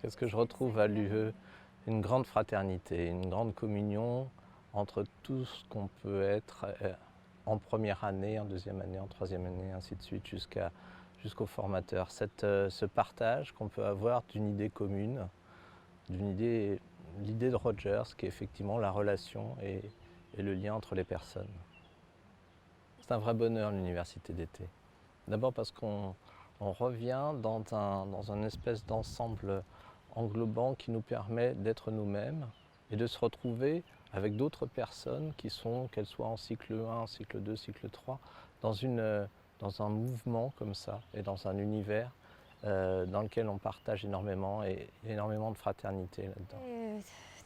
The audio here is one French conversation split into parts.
Qu'est-ce que je retrouve à l'UE? Une grande fraternité, une grande communion entre tout ce qu'on peut être en première année, en deuxième année, en troisième année, ainsi de suite, jusqu'au formateur. Ce partage qu'on peut avoir d'une idée commune, l'idée de Rogers, qui est effectivement la relation et le lien entre les personnes. C'est un vrai bonheur l'université d'été. D'abord parce qu'on revient dans un espèce d'ensemble englobant qui nous permet d'être nous-mêmes et de se retrouver avec d'autres personnes qui sont, qu'elles soient en cycle 1, cycle 2, cycle 3, dans un mouvement comme ça et dans un univers dans lequel on partage énormément et énormément de fraternité là-dedans.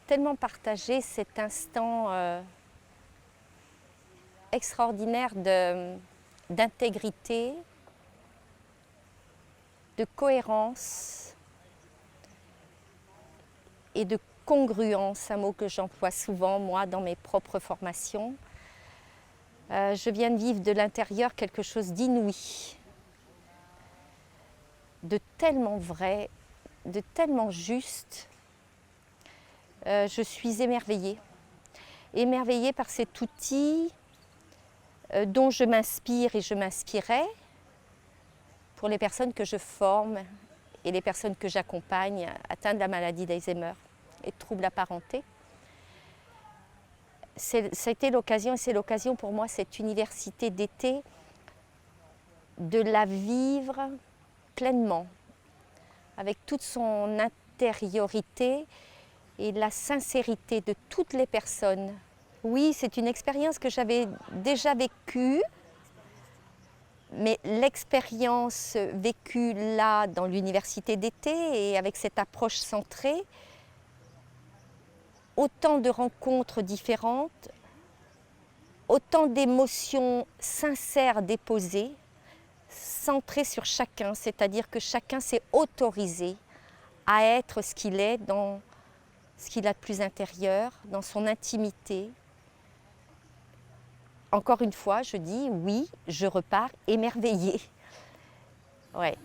Tellement partagé cet instant extraordinaire d'intégrité, de cohérence et de congruence, un mot que j'emploie souvent moi dans mes propres formations. Je viens de vivre de l'intérieur quelque chose d'inouï, de tellement vrai, de tellement juste. Je suis émerveillée. Émerveillée par cet outil dont je m'inspire et je m'inspirais pour les personnes que je forme et les personnes que j'accompagne atteintes de la maladie d'Alzheimer et de troubles apparentés. C'était l'occasion, et c'est l'occasion pour moi, cette université d'été, de la vivre pleinement, avec toute son intériorité et la sincérité de toutes les personnes. Oui, c'est une expérience que j'avais déjà vécue, mais l'expérience vécue là, dans l'université d'été, et avec cette approche centrée, autant de rencontres différentes, autant d'émotions sincères déposées, centrées sur chacun, c'est-à-dire que chacun s'est autorisé à être ce qu'il est dans ce qu'il a de plus intérieur, dans son intimité. Encore une fois, je dis oui, je repars émerveillée. Ouais.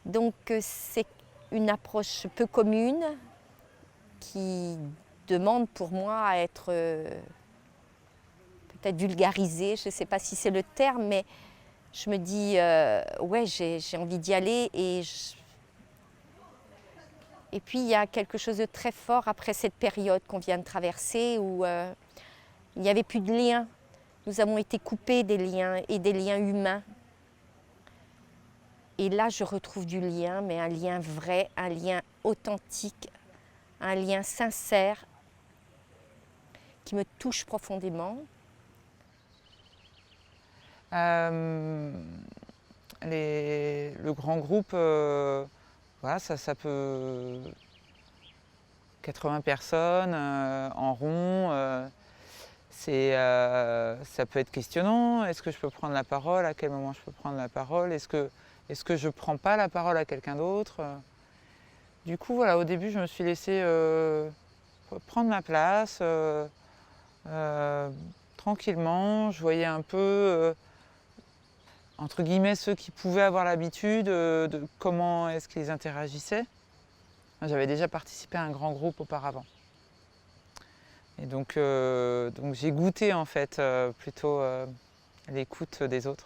Donc c'est une approche peu commune qui demande pour moi à être peut-être vulgarisée, je ne sais pas si c'est le terme, mais je me dis ouais, j'ai envie d'y aller et puis il y a quelque chose de très fort après cette période qu'on vient de traverser où il n'y avait plus de liens. Nous avons été coupés des liens et des liens humains. Et là, je retrouve du lien, mais un lien vrai, un lien authentique, un lien sincère qui me touche profondément. Le grand groupe, voilà, ça peut 80 personnes en rond. Ça peut être questionnant. Est-ce que je peux prendre la parole? À quel moment je peux prendre la parole? Est-ce que je ne prends pas la parole à quelqu'un d'autre? Du coup, voilà, au début, je me suis laissée prendre ma place tranquillement. Je voyais un peu, entre guillemets, ceux qui pouvaient avoir l'habitude de comment est-ce qu'ils interagissaient. J'avais déjà participé à un grand groupe auparavant. Et donc j'ai goûté en fait plutôt l'écoute des autres.